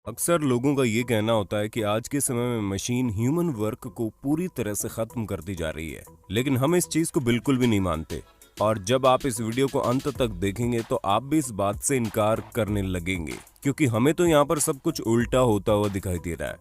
अक्सर लोगों का ये कहना होता है कि आज के समय में मशीन ह्यूमन वर्क को पूरी तरह से खत्म करती जा रही है, लेकिन हम इस चीज को बिल्कुल भी नहीं मानते। और जब आप इस वीडियो को अंत तक देखेंगे तो आप भी इस बात से इनकार करने लगेंगे, क्योंकि हमें तो यहाँ पर सब कुछ उल्टा होता हुआ दिखाई दे रहा है।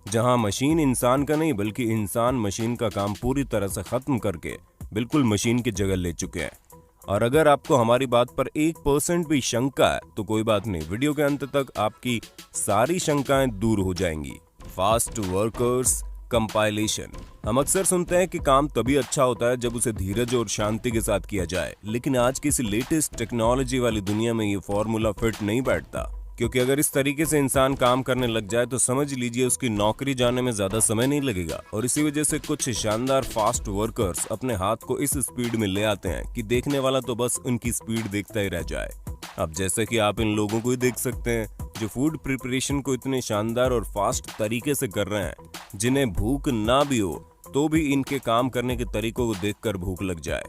जहाँ मशीन इंसान का नहीं बल्कि इंसान मशीन का काम पूरी तरह से खत्म करके बिल्कुल मशीन की जगह ले चुके हैं। और अगर आपको हमारी बात पर 1% भी शंका है तो कोई बात नहीं, वीडियो के अंत तक आपकी सारी शंकाएं दूर हो जाएंगी। Fast workers compilation. हम अक्सर सुनते हैं कि काम तभी अच्छा होता है जब उसे धीरज और शांति के साथ किया जाए, लेकिन आज की इस लेटेस्ट टेक्नोलॉजी वाली दुनिया में ये फॉर्मूला फिट नहीं बैठता। क्योंकि अगर इस तरीके से इंसान काम करने लग जाए तो समझ लीजिए उसकी नौकरी जाने में ज्यादा समय नहीं लगेगा। और इसी वजह से कुछ शानदार फास्ट वर्कर्स अपने हाथ को इस स्पीड में ले आते हैं कि देखने वाला तो बस उनकी स्पीड देखता ही रह जाए। अब जैसे कि आप इन लोगों को ही देख सकते हैं जो फूड प्रिपरेशन को इतने शानदार और फास्ट तरीके से कर रहे हैं, जिन्हें भूख ना भी हो तो भी इनके काम करने के तरीकों को देखकर भूख लग जाए।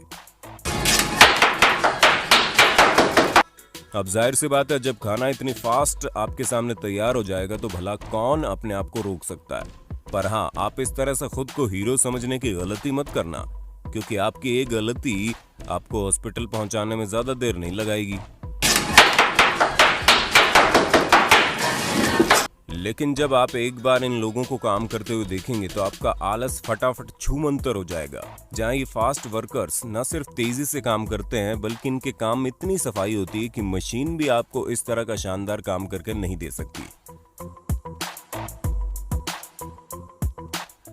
अब जाहिर सी बात है, जब खाना इतनी फास्ट आपके सामने तैयार हो जाएगा तो भला कौन अपने आप को रोक सकता है। पर हाँ, आप इस तरह से खुद को हीरो समझने की गलती मत करना, क्योंकि आपकी एक गलती आपको हॉस्पिटल पहुंचाने में ज्यादा देर नहीं लगाएगी। लेकिन जब आप एक बार इन लोगों को काम करते हुए देखेंगे तो आपका आलस फटाफट छूमंतर हो जाएगा। जहां ये फास्ट वर्कर्स न सिर्फ तेजी से काम करते हैं बल्कि इनके काम में इतनी सफाई होती है कि मशीन भी आपको इस तरह का शानदार काम करके नहीं दे सकती।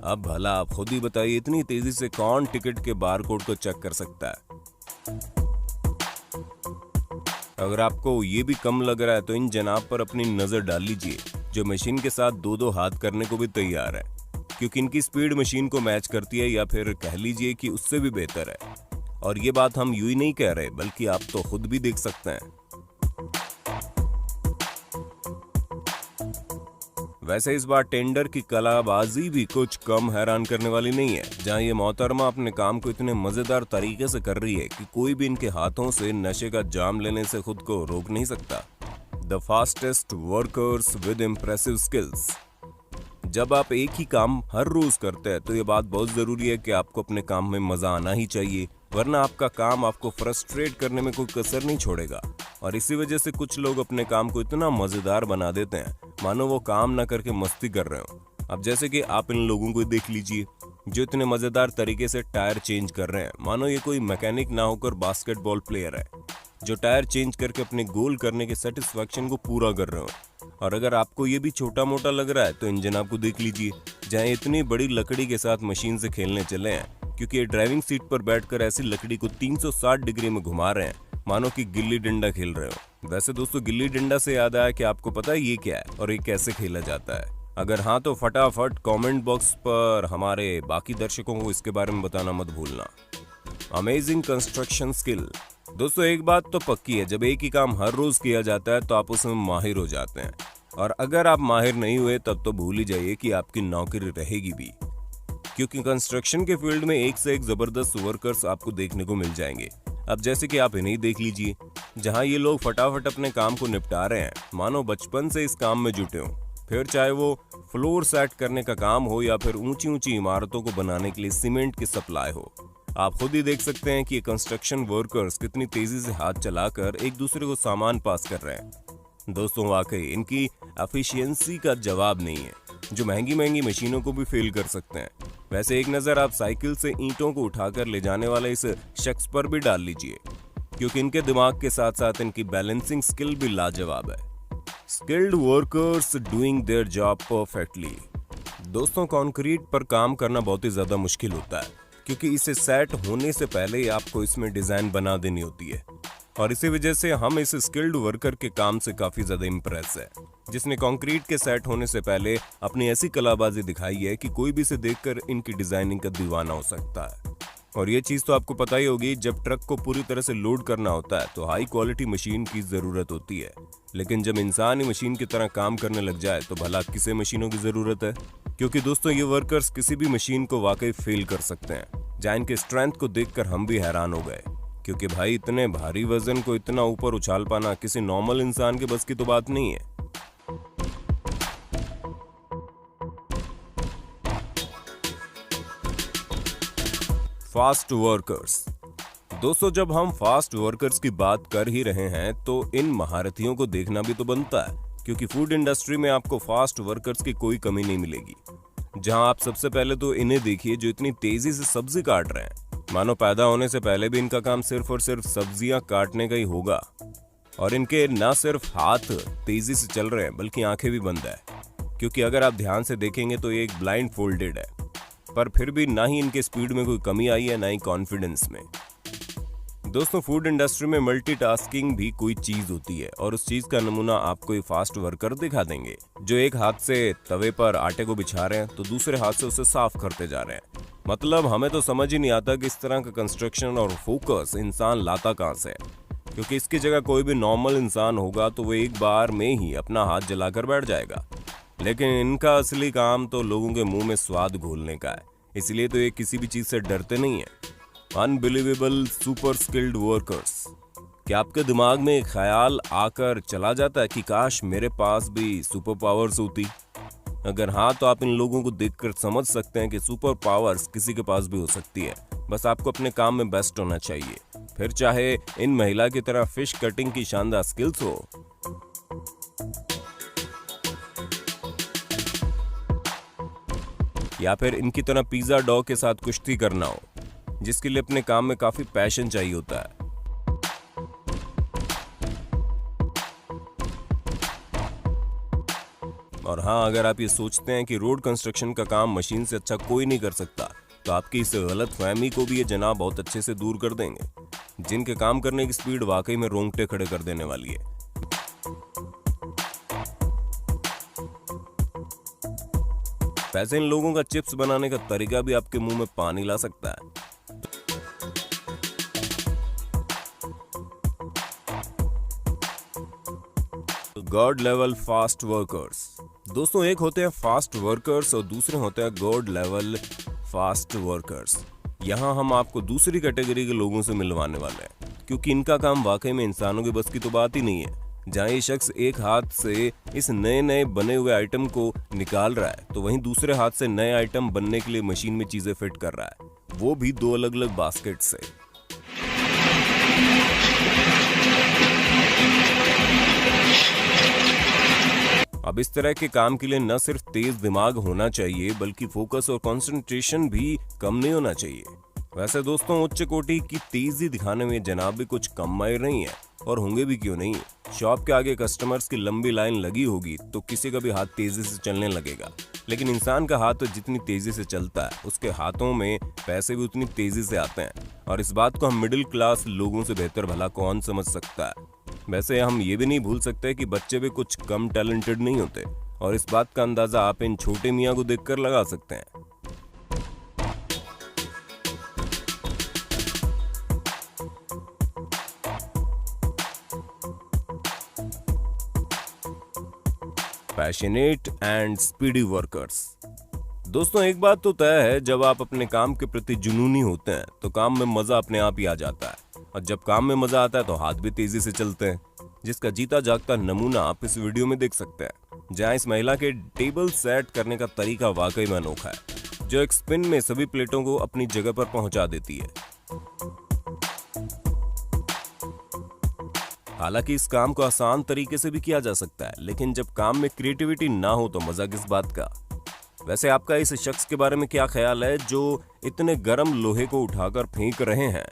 अब भला आप खुद ही बताइए, इतनी तेजी से कौन टिकट के बारकोड को चेक कर सकता है। अगर आपको ये भी कम लग रहा है तो इन जनाब पर अपनी नजर डाल लीजिए, जो मशीन के साथ दो दो हाथ करने को भी तैयार है, क्योंकि इनकी स्पीड मशीन को मैच करती है, या फिर कह लीजिए कि उससे भी बेहतर है। और ये बात हम यूं ही नहीं कह रहे बल्कि आप तो खुद भी देख सकते हैं। वैसे इस बार टेंडर की कलाबाजी भी कुछ कम हैरान करने वाली नहीं है, जहां ये मोहतरमा अपने काम को इतने मजेदार तरीके से कर रही है कि कोई भी इनके हाथों से नशे का जाम लेने से खुद को रोक नहीं सकता। The fastest workers with impressive skills. जब आप एक ही काम हर रोज करते हैं तो ये बात बहुत जरूरी है कि आपको अपने काम में मजा आना ही चाहिए, वरना आपका काम आपको फ्रस्ट्रेट करने में कोई कसर नहीं छोड़ेगा। और इसी वजह से कुछ लोग अपने काम को इतना मजेदार बना देते हैं मानो वो काम ना करके मस्ती कर रहे हो। अब जैसे कि आप इन लोगों को देख लीजिए जो इतने मजेदार तरीके से टायर चेंज कर रहे हैं, मानो ये कोई मैकेनिक ना होकर बास्केटबॉल प्लेयर है जो टायर चेंज करके अपने गोल करने के सेटिस्फैक्शन को पूरा कर रहे हो। और अगर आपको ये भी छोटा मोटा लग रहा है तो इंजन आपको देख लीजिए, जहां इतनी बड़ी लकड़ी के साथ मशीन से खेलने चले हैं, क्योंकि ये ड्राइविंग सीट पर बैठकर ऐसी लकड़ी को 360 डिग्री में घुमा रहे हैं मानो कि गिल्ली डंडा खेल रहे हो। वैसे दोस्तों, गिल्ली डंडा से याद आया कि आपको पता है ये क्या है और ये कैसे खेला जाता है? अगर हाँ तो फटाफट कमेंट बॉक्स पर हमारे बाकी दर्शकों को इसके बारे में बताना मत भूलना। Amazing construction skill. दोस्तों, एक बात तो पक्की है, जब एक ही काम हर रोज किया जाता है तो आप उसमें माहिर हो जाते हैं। और अगर आप माहिर नहीं हुए तब तो भूल ही जाइए कि आपकी नौकरी रहेगी भी, क्योंकि कंस्ट्रक्शन के फील्ड में एक से एक जबरदस्त वर्कर्स आपको देखने को मिल जाएंगे। अब जैसे कि आप इन्हें देख लीजिए, जहां ये लोग फटाफट अपने काम को निपटा रहे हैं मानो बचपन से इस काम में जुटे हों। फिर चाहे वो फ्लोर सेट करने का काम हो या फिर ऊंची ऊंची इमारतों को बनाने के लिए सीमेंट की सप्लाई हो। आप खुद ही देख सकते हैं कि ये कंस्ट्रक्शन वर्कर्स कितनी तेजी से हाथ चलाकर एक दूसरे को सामान पास कर रहे हैं। दोस्तों, वाकई इनकी एफिशिएंसी का जवाब नहीं है, जो महंगी महंगी मशीनों को भी फेल कर सकते हैं। वैसे एक नजर आप साइकिल से ईंटों को उठाकर ले जाने वाले इस शख्स पर भी डाल लीजिए, क्योंकि इनके दिमाग के साथ साथ इनकी बैलेंसिंग स्किल भी लाजवाब है। Skilled workers doing their job perfectly. दोस्तों, कंक्रीट पर काम करना बहुत ही ज्यादा मुश्किल होता है, क्योंकि इसे सेट होने से पहले ही आपको इसमें डिजाइन बना देनी होती है। और इसी वजह से हम इस स्किल्ड वर्कर के काम से काफी ज्यादा इम्प्रेस है, जिसने कंक्रीट के सेट होने से पहले अपनी ऐसी कलाबाजी दिखाई है कि कोई भी इसे देखकर इनकी डिजाइनिंग का दीवाना हो सकता है। और ये चीज तो आपको पता ही होगी, जब ट्रक को पूरी तरह से लोड करना होता है तो हाई क्वालिटी मशीन की जरूरत होती है, लेकिन जब इंसान ही मशीन की तरह काम करने लग जाए तो भला किसे मशीनों की जरूरत है? क्योंकि दोस्तों, ये वर्कर्स किसी भी मशीन को वाकई फेल कर सकते हैं। जहां इनके स्ट्रेंथ को देखकर हम भी हैरान हो गए, क्योंकि भाई इतने भारी वजन को इतना ऊपर उछाल पाना किसी नॉर्मल इंसान के बस की तो बात नहीं है। Fast workers. दोस्तों, जब हम फास्ट वर्कर्स की बात कर ही रहे हैं तो इन महारथियों को देखना भी तो बनता है, क्योंकि फूड इंडस्ट्री में आपको फास्ट वर्कर्स की कोई कमी नहीं मिलेगी। जहां आप सबसे पहले तो इन्हें देखिए जो इतनी तेजी से सब्जी काट रहे हैं, मानो पैदा होने से पहले भी इनका काम सिर्फ और सिर्फ सब्जियां काटने का ही होगा। और इनके ना सिर्फ हाथ तेजी से चल रहे हैं बल्कि आंखें भी बंद है, क्योंकि अगर आप ध्यान से देखेंगे तो ये एक ब्लाइंड फोल्डेड है। पर फिर भी ना ही इनके स्पीड में कोई कमी आई है, ना ही कॉन्फिडेंस में। दोस्तों, फूड इंडस्ट्री में मल्टीटास्किंग भी कोई चीज होती है, और उस चीज का नमूना आपको ये फास्ट वर्कर दिखा देंगे, जो एक हाथ से तवे पर आटे को बिछा रहे हैं तो दूसरे हाथ से उसे साफ करते जा रहे हैं। मतलब हमें तो समझ ही नहीं आता कि इस तरह का कंस्ट्रक्शन और फोकस इंसान लाता कहां से है, क्योंकि इसकी जगह कोई भी नॉर्मल इंसान होगा तो वो एक बार में ही अपना हाथ जलाकर बैठ जाएगा। लेकिन इनका असली काम तो लोगों के मुंह में स्वाद घोलने का है, इसलिए तो ये किसी भी चीज से डरते नहीं है। Unbelievable super skilled workers. क्या आपके दिमाग में एक ख्याल आकर चला जाता है कि काश मेरे पास भी सुपर पावर्स होती? अगर हाँ, तो आप इन लोगों को देखकर समझ सकते हैं कि सुपर पावर्स किसी के पास भी हो सकती है। बस आपको अपने काम में बेस्ट होना चाहिए, फिर चाहे इन महिला की तरह फिश कटिंग की शानदार स्किल्स हो, या फिर इनकी तरह पिज्जा डॉ के साथ कुश्ती करना हो, जिसके लिए अपने काम में काफी पैशन चाहिए होता है। और हाँ, अगर आप ये सोचते हैं कि रोड कंस्ट्रक्शन का काम मशीन से अच्छा कोई नहीं कर सकता, तो आपकी इस गलतफहमी को भी ये जनाब बहुत अच्छे से दूर कर देंगे, जिनके काम करने की स्पीड वाकई में रोंगटे खड़े कर देने वाली है। वैसे इन लोगों का चिप्स बनाने का तरीका भी आपके मुंह में पानी ला सकता है। God level fast workers. दोस्तों, एक होते हैं फास्ट वर्कर्स और दूसरे होते हैं गॉड लेवल फास्ट वर्कर्स। यहाँ हम आपको दूसरी कैटेगरी के लोगों से मिलवाने वाले हैं, क्योंकि इनका काम वाकई में इंसानों के बस की तो बात ही नहीं है। जहाँ ये शख्स एक हाथ से इस नए नए बने हुए आइटम को निकाल रहा है, तो वहीं दूसरे हाथ से नए आइटम बनने के लिए मशीन में चीजें फिट कर रहा है, वो भी 2 अलग अलग बास्केट से। अब इस तरह के काम के लिए न सिर्फ तेज दिमाग होना चाहिए, बल्कि फोकस और कंसंट्रेशन भी कम नहीं होना चाहिए। वैसे दोस्तों, उच्च कोटि की तेजी दिखाने में जनाब भी कुछ कम माहिर नहीं है, और होंगे भी क्यों नहीं। शॉप के आगे कस्टमर्स की लंबी लाइन लगी होगी तो किसी का भी हाथ तेजी से चलने लगेगा, लेकिन इंसान का हाथ तो जितनी तेजी से चलता है, उसके हाथों में पैसे भी उतनी तेजी से आते हैं। और इस बात को हम मिडिल क्लास लोगों से बेहतर भला कौन समझ सकता है। वैसे हम ये भी नहीं भूल सकते कि बच्चे भी कुछ कम टैलेंटेड नहीं होते, और इस बात का अंदाजा आप इन छोटे मियाँ को देखकर लगा सकते हैं। Passionate and speedy workers. दोस्तों, एक बात तो तय है, जब आप अपने काम के प्रति जुनूनी होते हैं तो काम में मजा अपने आप ही आ जाता है, और जब काम में मजा आता है तो हाथ भी तेजी से चलते हैं, जिसका जीता जागता नमूना आप इस वीडियो में देख सकते हैं। जहां इस महिला के टेबल सेट करने का तरीका वाकई में अनोखा है, जो एक स्पिन में सभी प्लेटों को अपनी जगह पर पहुंचा देती है। हालांकि इस काम को आसान तरीके से भी किया जा सकता है, लेकिन जब काम में क्रिएटिविटी ना हो तो मजा किस बात का। वैसे आपका इस शख्स के बारे में क्या ख्याल है जो इतने गर्म लोहे को उठाकर फेंक रहे हैं,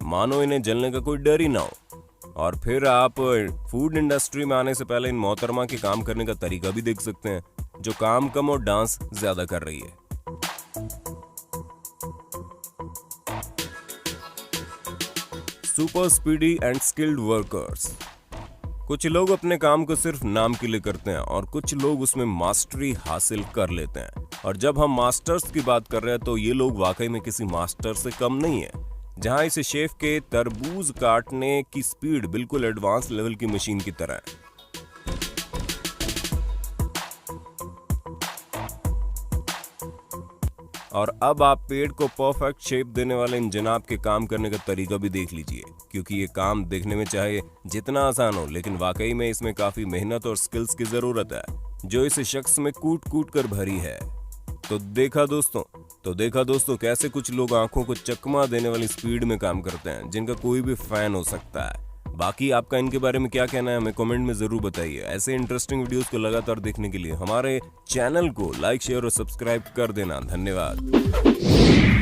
मानो इन्हें जलने का कोई डर ही ना हो। और फिर आप फूड इंडस्ट्री में आने से पहले इन मोहतरमा के काम करने का तरीका भी देख सकते हैं, जो काम कम और डांस ज्यादा कर रही है। Super speedy and skilled workers. कुछ लोग अपने काम को सिर्फ नाम के लिए करते हैं, और कुछ लोग उसमें मास्टरी हासिल कर लेते हैं। और जब हम मास्टर्स की बात कर रहे हैं तो ये लोग वाकई में किसी मास्टर से कम नहीं है। जहां इस शेफ के तरबूज काटने की स्पीड बिल्कुल एडवांस लेवल की मशीन की तरह है। और अब आप पेड़ को परफेक्ट शेप देने वाले इन जनाब के काम करने का तरीका भी देख लीजिए, क्योंकि ये काम देखने में चाहे जितना आसान हो, लेकिन वाकई में इसमें काफी मेहनत और स्किल्स की जरूरत है, जो इस शख्स में कूट कूट कर भरी है। तो देखा दोस्तों कैसे कुछ लोग आंखों को चकमा देने वाली स्पीड में काम करते हैं, जिनका कोई भी फैन हो सकता है। बाकी आपका इनके बारे में क्या कहना है हमें कमेंट में जरूर बताइए। ऐसे इंटरेस्टिंग वीडियोस को लगातार देखने के लिए हमारे चैनल को लाइक, शेयर और सब्सक्राइब कर देना। धन्यवाद।